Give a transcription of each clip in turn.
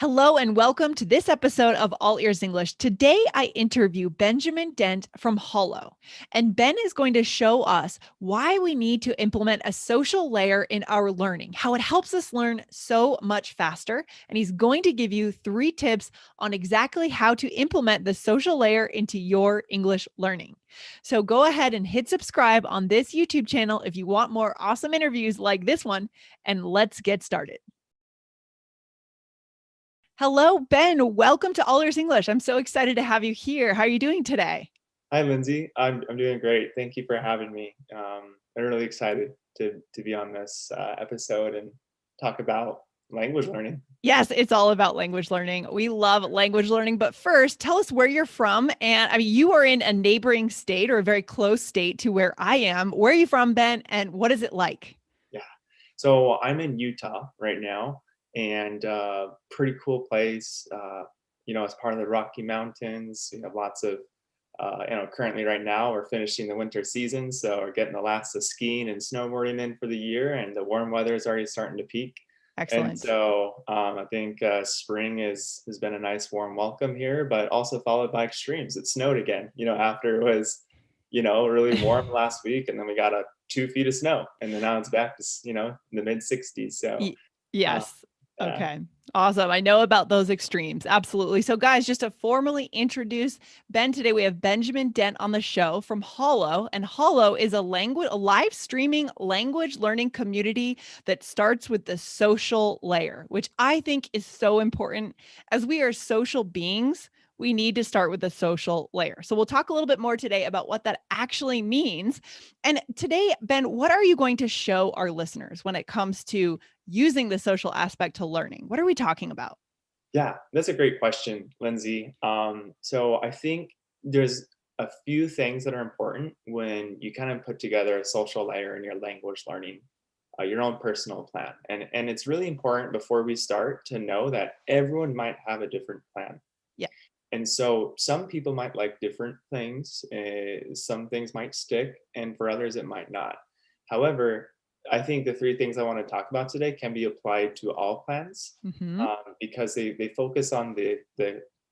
Hello and welcome to this episode of All Ears English. Today I interview Benjamin Dent from Hallo. And Ben is going to show us why we need to implement a social layer in our learning, how it helps us learn so much faster. And he's going to give you 3 tips on exactly how to implement the social layer into your English learning. So go ahead and hit subscribe on this YouTube channel if you want more awesome interviews like this one, and let's get started. Hello, Ben. Welcome to All Ears English. I'm so excited to have you here. How are you doing today? Hi, Lindsay. I'm doing great. Thank you for having me. I'm really excited to be on this episode and talk about language learning. Yes, it's all about language learning. We love language learning. But first, tell us where you're from. And I mean, you are in a neighboring state or a very close state to where I am. Where are you from, Ben? And what is it like? Yeah. So I'm in Utah right now, and pretty cool place. As part of the Rocky Mountains, we have lots of currently right now we're finishing the winter season, so we're getting the last of skiing and snowboarding in for the year, and the warm weather is already starting to peak. And Excellent. so I think spring has been a nice warm welcome here, but also followed by extremes. It snowed again, after it was, really warm last week, and then we got 2 feet of snow, and then now it's back to, the mid 60s. So Y- uh, yes. uh, Okay. Awesome. I know about those extremes. Absolutely. So, guys, just to formally introduce Ben today, we have Benjamin Dent on the show from Hallo. And Hallo is a live streaming language learning community that starts with the social layer, which I think is so important. As we are social beings, we need to start with the social layer. So, we'll talk a little bit more today about what that actually means. And today, Ben, what are you going to show our listeners when it comes to using the social aspect to learning? What are we talking about? yeah, that's a great question, Lindsay. So I think there's a few things that are important when you kind of put together a social layer in your language learning, your own personal plan. And it's really important before we start to know that everyone might have a different plan. Yeah. And so some people might like different things, some things might stick, and for others it might not. However, I think the 3 things I want to talk about today can be applied to all plans, Hmm. because they focus on the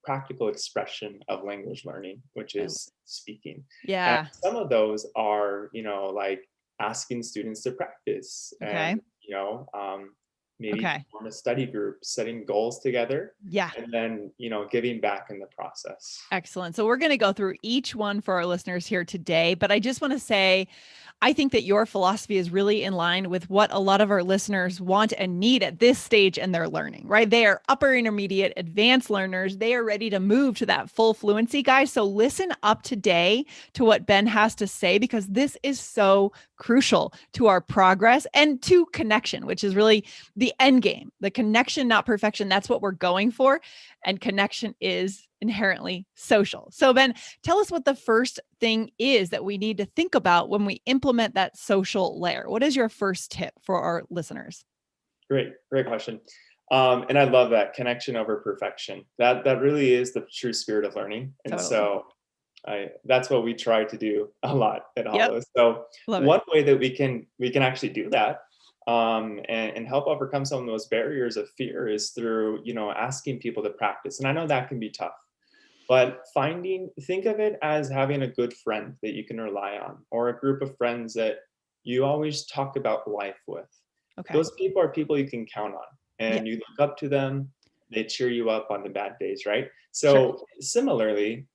practical expression of language learning, which is speaking. And Yeah. some of those are, like asking students to practice Okay. and, maybe Okay. form a study group, setting goals together, Yeah. and then giving back in the process. Excellent. So we're going to go through each one for our listeners here today, but I just want to say I think that your philosophy is really in line with what a lot of our listeners want and need at this stage in their learning, right? They are upper intermediate, advanced learners. They are ready to move to that full fluency, guys. So listen up today to what Ben has to say, because this is so crucial to our progress and to connection, which is really the end game. The connection, not perfection. That's what we're going for. And connection is inherently social. So, Ben, tell us what the first thing is that we need to think about when we implement that social layer. What is your first tip for our listeners? Great question. And I love that connection over perfection. That really is the true spirit of learning. And Totally. so that's what we try to do a lot at Yep. Hollow. So Love it. one way that we can actually do that, and help overcome some of those barriers of fear is through asking people to practice. And I know that can be tough, but think of it as having a good friend that you can rely on, or a group of friends that you always talk about life with. Okay. Those people are people you can count on, Yeah. and you look up to them. They cheer you up on the bad days, right? Sure. So similarly,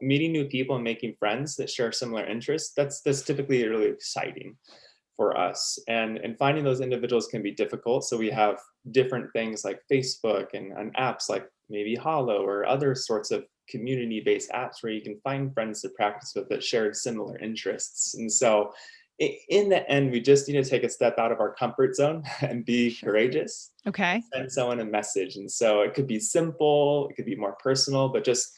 meeting new people and making friends that share similar interests, that's typically really exciting for us. And finding those individuals can be difficult. So we have different things like Facebook and apps like maybe Hollow or other sorts of community-based apps where you can find friends to practice with that share similar interests. And so in the end, we just need to take a step out of our comfort zone and be Sure. courageous, Okay. send someone a message. And so it could be simple, it could be more personal, but just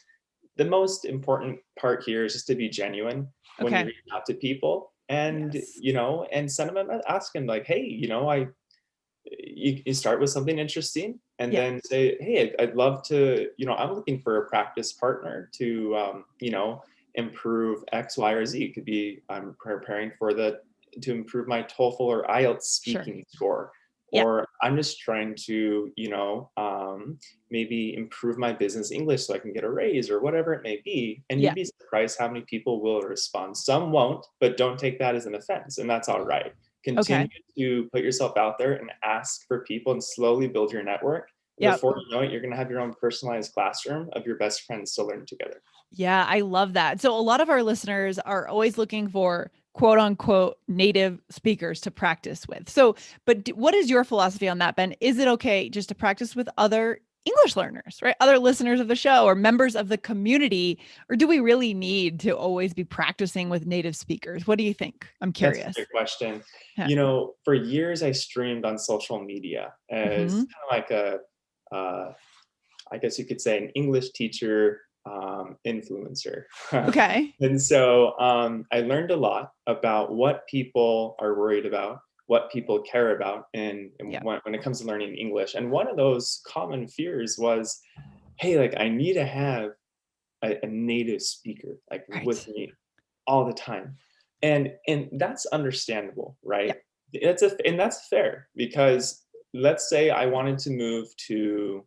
the most important part here is just to be genuine when you Okay. reach out to people, and Yes. and send them ask them like, hey, you start with something interesting, and Yeah. then say, hey, I'd love to, I'm looking for a practice partner to improve X, Y, or Z. It could be I'm preparing for the to improve my TOEFL or IELTS Sure. speaking score, Yeah. or I'm just trying to, maybe improve my business English so I can get a raise or whatever it may be. And Yeah. you'd be surprised how many people will respond. Some won't, but don't take that as an offense. And that's all right. Continue Okay. to put yourself out there and ask for people and slowly build your network. And Yep. before you know it, you're going to have your own personalized classroom of your best friends to learn together. Yeah, I love that. So a lot of our listeners are always looking for quote unquote native speakers to practice with. So, but what is your philosophy on that, Ben? Is it okay just to practice with other English learners, right? Other listeners of the show or members of the community? Or do we really need to always be practicing with native speakers? What do you think? I'm That's a curious. great question. Yeah. For years I streamed on social media as Hmm. kind of like uh, I guess you could say an English teacher influencer. Okay. And so I learned a lot about what people are worried about, what people care about, and Yeah. when it comes to learning English. And one of those common fears was, hey, like I need to have a native speaker like with Right. me all the time. And that's understandable, Yeah. right? And that's fair because let's say I wanted to move to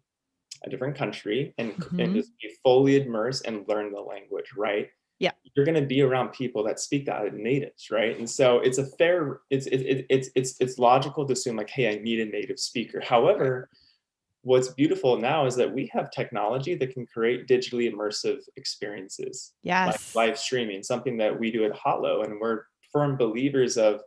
a different country and Hmm. just be fully immersed and learn the language, right? Yeah. You're going to be around people that speak that natives, right? And so it's a fair, it's logical to assume like, hey, I need a native speaker. Right. However, what's beautiful now is that we have technology that can create digitally immersive experiences, like Yes. live streaming, something that we do at Hallo, and we're firm believers of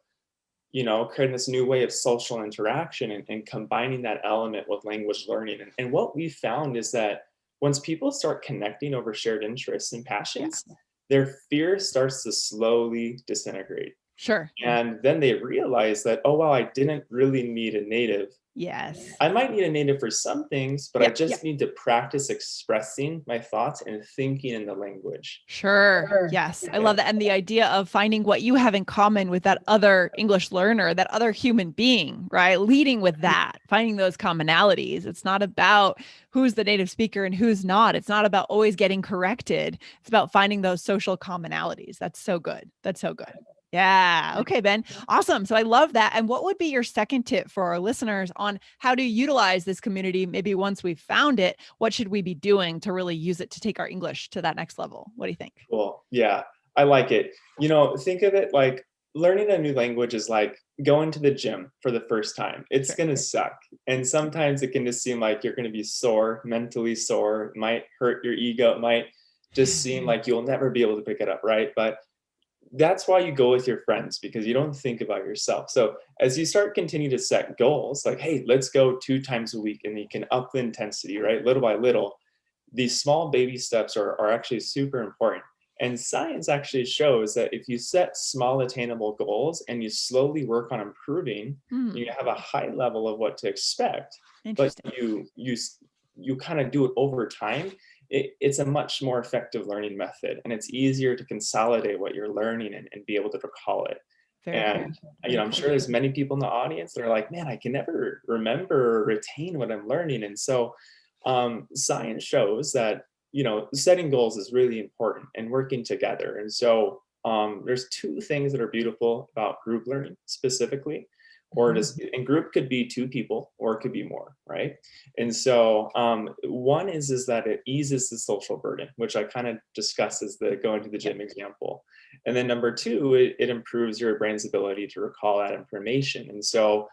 creating this new way of social interaction and combining that element with language learning. And what we found is that once people start connecting over shared interests and Yeah. passions, their fear starts to slowly disintegrate. Sure. And then they realize that, oh, wow, I didn't really need a native. Yes. I might need a native for some things, but I Yeah. Yeah. just need to practice expressing my thoughts and thinking in the language. Sure. Sure. Yes. I Yeah. love that. And the idea of finding what you have in common with that other English learner, that other human being, right? Leading with that, finding those commonalities. It's not about who's the native speaker and who's not. It's not about always getting corrected. It's about finding those social commonalities. That's so good. That's so good. Yeah. Okay, Ben. Awesome. So I love that. And what would be your second tip for our listeners on how to utilize this community? Maybe once we've found it, what should we be doing to really use it to take our English to that next level? What do you think? Cool. Yeah, I like it. Think of it like learning a new language is like going to the gym for the first time. It's Sure. going to suck. And sometimes it can just seem like you're going to be sore, mentally sore. It might hurt your ego. It might just seem like you'll never be able to pick it up, right? But that's why you go with your friends because you don't think about yourself. So as you start continue to set goals, like, hey, let's go 2 times a week, and you can up the intensity, right? Little by little, these small baby steps are actually super important. And science actually shows that if you set small attainable goals and you slowly work on improving, Hmm. you have a high level of what to expect, but Interesting. you kind of do it over time. It's a much more effective learning method, and it's easier to consolidate what you're learning and be able to recall it. Very cool. And Very I'm cool. sure there's many people in the audience that are like, man, I can never remember or retain what I'm learning. And so science shows that setting goals is really important and working together. And so there's two things that are beautiful about group learning specifically, or Mhm. just and group could be 2 people or it could be more, right? And so one is that it eases the social burden, which I kind of discussed as the going to the Yep. gym example. And then number two, it improves your brain's ability to recall that information. And so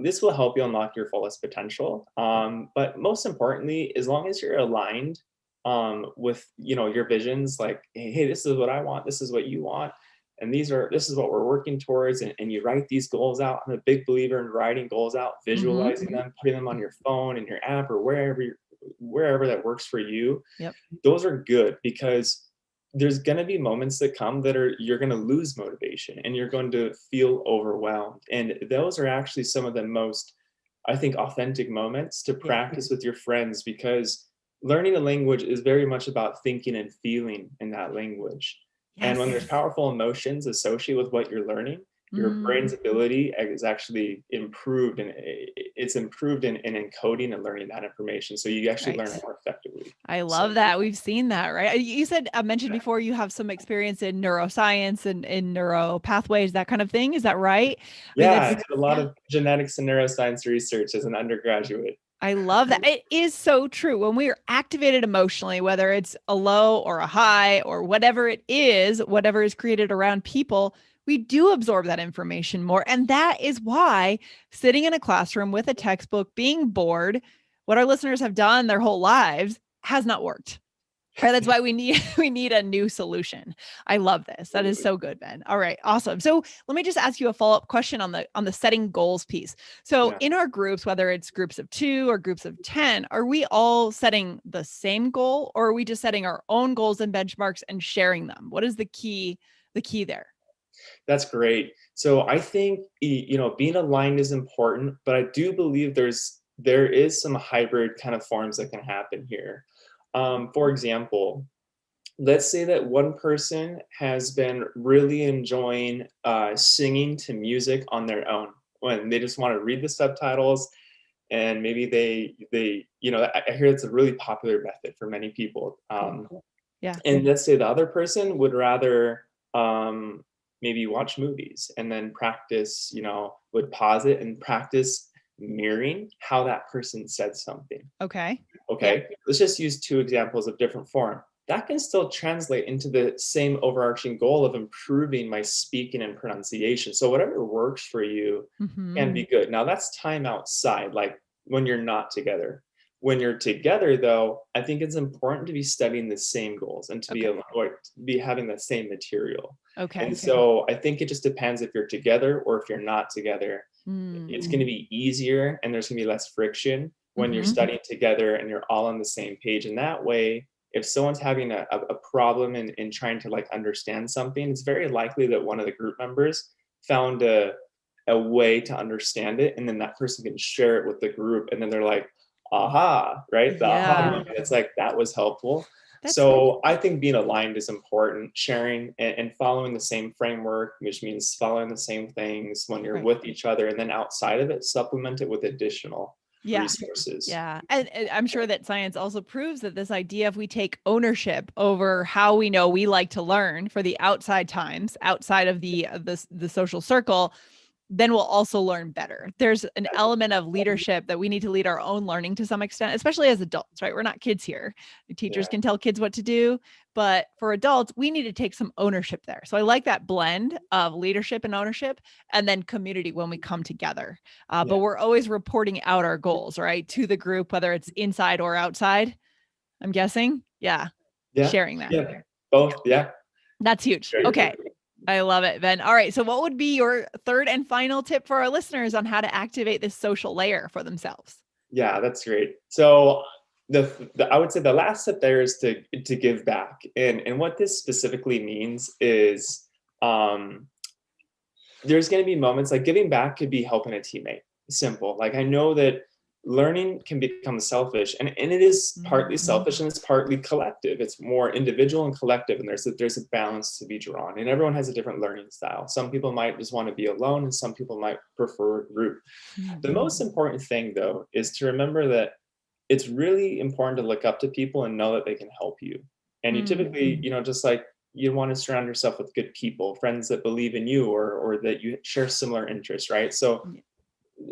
this will help you unlock your fullest potential. But most importantly, as long as you're aligned with your visions, like, hey, this is what I want, this is what you want, and this is what we're working towards, and you write these goals out. I'm a big believer in writing goals out, Mhm. visualizing them, putting them on your phone and your app or wherever that works for you. Yep. Those are good because there's going to be moments that come that you're going to lose motivation and you're going to feel overwhelmed, and those are actually some of the most, I think, authentic moments to Yeah. practice with your friends, because learning a language is very much about thinking and feeling in that language. And when there's Yes. powerful emotions associated with what you're learning, your brain's Mm. ability is actually improved, and it's improved in encoding and learning that information, so you actually learn it Right. more effectively. easily. I So love that. We've seen that, right? You said, mentioned before, you have some experience in neuroscience and in neuro pathways, that kind of thing. Is that right? I mean, yeah, I that's, did a lot yeah, of genetics and neuroscience research as an undergraduate. I love that. It is so true. When we are activated emotionally, whether it's a low or a high or whatever it is, whatever is created around people, we do absorb that information more. And that is why sitting in a classroom with a textbook, being bored, what our listeners have done their whole lives has not worked. Right, that's why we need we need a new solution. I love this. That is Absolutely. so good, Ben. All right, awesome. So let me just ask you a follow-up question on the setting goals piece. So Yeah. in our groups, whether it's groups of 2 or groups of 10, are we all setting the same goal, or are we just setting our own goals and benchmarks and sharing them? What is the key there? That's great. So I think being aligned is important, but I do believe there is some hybrid kind of forms that can happen here. For example, let's say that one person has been really enjoying singing to music on their own when they just want to read the subtitles, and maybe I hear it's a really popular method for many people. Cool. Yeah. And let's say the other person would rather maybe watch movies and then practice, would pause it and practice mirroring how that person said something. Okay. Yeah. Okay, let's just use two examples of different form. That can still translate into the same overarching goal of improving my speaking and pronunciation. So whatever works for you can Hmm. be good. Now that's time outside, like when you're not together. When you're together, though, I think it's important to be studying the same goals and to be Okay. or to be having the same material. Okay. And so I think it just depends if you're together or if you're not together. Mm. It's going to be easier and there's going to be less friction when you're Hmm. studying together and you're all on the same page. And that way, if someone's having a problem in trying to like understand something, it's very likely that one of the group members found a way to understand it. And then that person can share it with the group. And then they're like, aha, right? The aha Yeah. moment. It's like, that was helpful. That's So I think being aligned is important, sharing and following the same framework, which means following the same things when you're right. with each other. And then outside of it, supplement it with additional Yeah. resources. Yeah. And I'm sure that science also proves that this idea, if we take ownership over how we know we like to learn for the outside times, outside of the social circle, then we'll also learn better. There's an element of leadership that we need to lead our own learning to some extent, especially as adults, right? We're not kids here. The teachers Yeah. can tell kids what to do, but for adults, we need to take some ownership there. So I like that blend of leadership and ownership, and then community when we come together. But Yeah. we're always reporting out our goals, right, to the group, whether it's inside or outside. I'm guessing. Yeah. Yeah. Sharing that. Yeah. Both. Yeah. That's huge. Very Okay. good. I love it, Ben. All right. So, what would be your third and final tip for our listeners on how to activate this social layer for themselves? Yeah, that's great. So the I would say the last step there is to give back. And what this specifically means is there's going to be moments like giving back could be helping a teammate. Simple. Like I know that learning can become selfish and it is partly Mhm. selfish and it's partly collective. It's more individual and collective and there's a balance to be drawn and everyone has a different learning style. Some people might just want to be alone and some people might prefer a group. The Mhm. most important thing though is to remember that it's really important to look up to people and know that they can help you. And you Mm. typically, just like you want to surround yourself with good people, friends that believe in you or that you share similar interests, right? Yeah.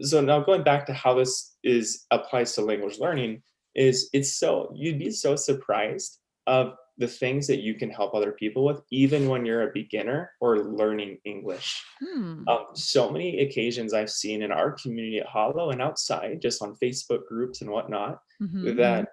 So now going back to how this is applies to language learning is it's so you'd be so surprised of the things that you can help other people with, even when you're a beginner or learning English. Hmm. So many occasions I've seen in our community at Hollow and outside, just on Facebook groups and whatnot, Mhm. that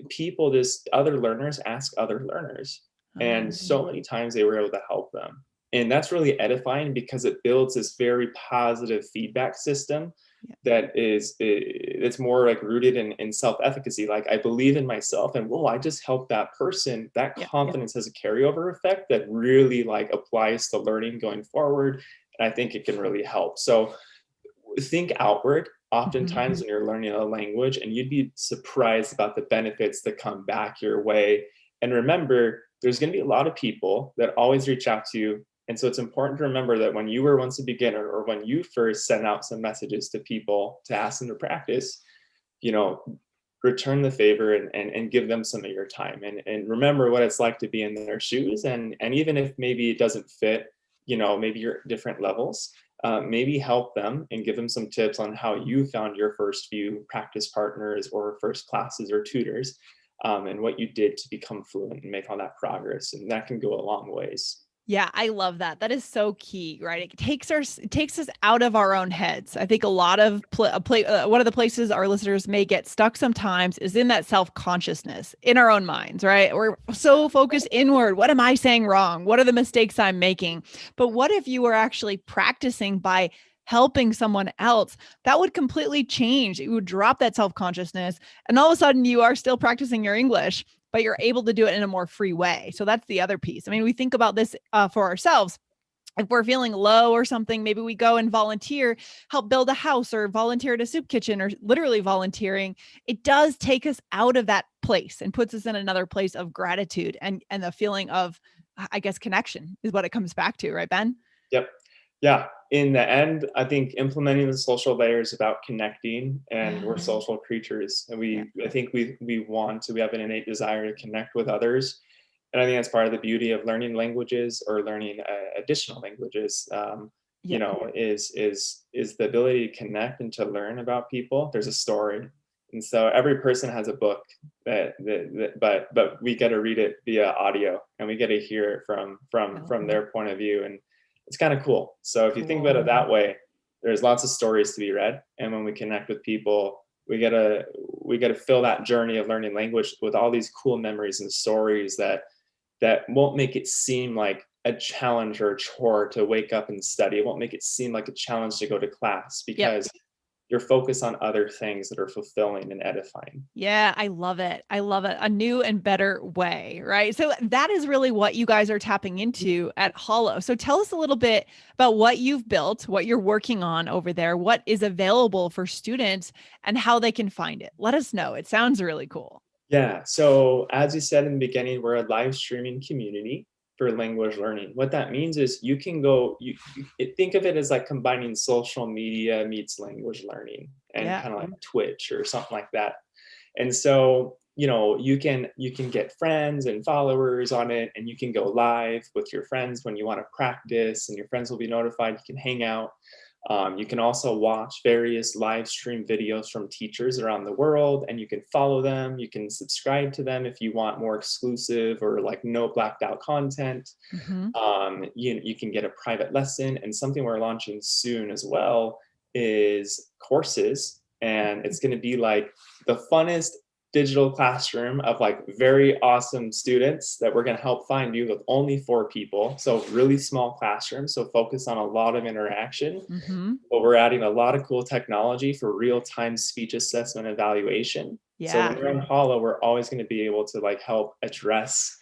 people, just other learners ask other learners, and Um, so many times they were able to help them, and that's really edifying because it builds this very positive feedback system yeah. that it's more like rooted in self-efficacy. Like I believe in myself and whoa, I just helped that person. That Yeah. confidence has a carryover effect that really like applies to learning going forward. And I think it can really help. So think outward Mhm. oftentimes when you're learning a language, and you'd be surprised about the benefits that come back your way. And remember, there's going to be a lot of people that always reach out to you. And so it's important to remember that when you were once a beginner or when you first sent out some messages to people to ask them to practice, you know, return the favor and give them some of your time, and remember what it's like to be in their shoes. And even if maybe it doesn't fit, maybe you're at different levels, maybe help them and give them some tips on how you found your first few practice partners or first classes or tutors, and what you did to become fluent and make all that progress. And that can go a long ways. Yeah, I love that. That is so key, right? It takes us out of our own heads. I think a lot of one of the places our listeners may get stuck sometimes is in that self-consciousness in our own minds, right? We're so focused inward. What am I saying wrong? What are the mistakes I'm making? But what if you were actually practicing by helping someone else? That would completely change. It would drop that self-consciousness, and all of a sudden you are still practicing your English, but you're able to do it in a more free way. So that's the other piece. I mean, we think about this for ourselves. If we're feeling low or something, maybe we go and volunteer, help build a house, or volunteer at a soup kitchen, or literally volunteering. It does take us out of that place and puts us in another place of gratitude and the feeling of, I guess, connection is what it comes back to, right, Ben? Yep. Yeah. In the end, I think implementing the social layer is about connecting, and we're Yeah. social creatures. And Yeah. I think we have an innate desire to connect with others. And I think that's part of the beauty of learning languages or learning additional languages. Yeah. Is the ability to connect and to learn about people. There's a story, and so every person has a book but we get to read it via audio, and we get to hear it from their point of view, and it's kind of cool. So if you think about it that way, there's lots of stories to be read, and when we connect with people, we gotta fill that journey of learning language with all these cool memories and stories that won't make it seem like a challenge or a chore to wake up and study. It won't make it seem like a challenge to go to class, Yep. because you're focused on other things that are fulfilling and edifying. Yeah, I love it. I love it. A new and better way, right? So that is really what you guys are tapping into at Hollow. So tell us a little bit about what you've built, what you're working on over there, what is available for students, and how they can find it. Let us know. It sounds really cool. Yeah. So as you said in the beginning, we're a live streaming community for language learning. What that means is you can go, think of it as like combining social media meets language learning, and Yeah. kind of like Twitch or something like that. And so, you can get friends and followers on it, and you can go live with your friends when you want to practice, and your friends will be notified. You can hang out. You can also watch various live stream videos from teachers around the world, and you can follow them. You can subscribe to them if you want more exclusive or like no blacked out content. Hmm. You can get a private lesson, and something we're launching soon as well is courses. And it's going to be like the funnest digital classroom of like very awesome students that we're going to help find you with only 4 people. So really small classrooms. So focus on a lot of interaction, Hmm. but we're adding a lot of cool technology for real-time speech assessment evaluation. So when Yeah. you're on Hollow, we're always going to be able to like help address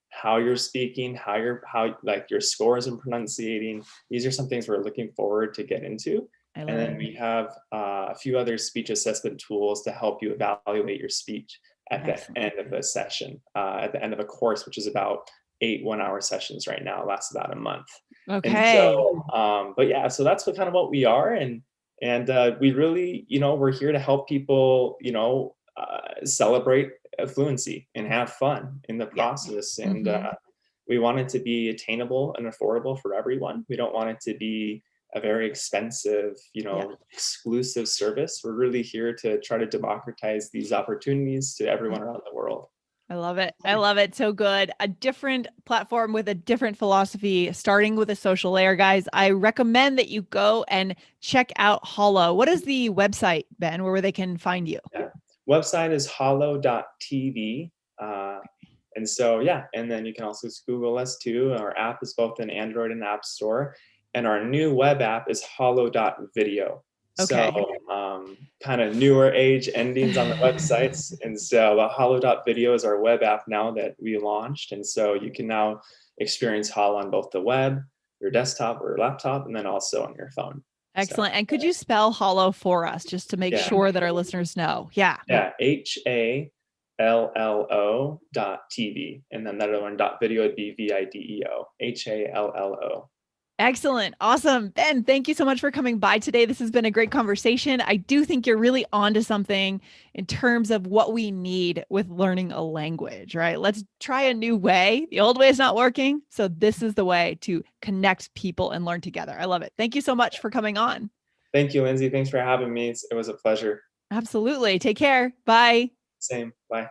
how you're speaking, how like your scores and pronunciating. These are some things we're looking forward to get into. I And love it. then we have a few other speech assessment tools to help you evaluate your speech at the Excellent. end of the session, at the end of a course, which is about 8 1-hour sessions right now. It lasts about a month. And Okay. so, but yeah, so that's what kind of what we are. And we really, we're here to help people, celebrate fluency and have fun in the Yeah. process. And Hmm. we want it to be attainable and affordable for everyone. We don't want it to be a very expensive, Yeah. exclusive service. We're really here to try to democratize these opportunities to everyone around the world. I love it. I love it. So good. A different platform with a different philosophy, starting with a social layer, guys. I recommend that you go and check out Hollow. What is the website, Ben, where they can find you? Yeah. Website is hollow.tv. And so, yeah, and then you can also just Google us too. Our app is both in Android and App Store. And our new web app is hollow.video. So, Okay. kind of newer age endings on the websites. And so, hollow.video is our web app now that we launched. And so, you can now experience Hollow on both the web, your desktop or laptop, and then also on your phone. So, Excellent. And could you spell Hollow for us just to make yeah. sure that our listeners know? Yeah. Yeah, HALLO.TV. And then that other one, dot video would be VIDEO, HALLO. Excellent. Awesome. Ben, thank you so much for coming by today. This has been a great conversation. I do think you're really onto something in terms of what we need with learning a language, right? Let's try a new way. The old way is not working. So this is the way to connect people and learn together. I love it. Thank you so much for coming on. Thank you, Lindsay. Thanks for having me. It was a pleasure. Absolutely. Take care. Bye. Same. Bye.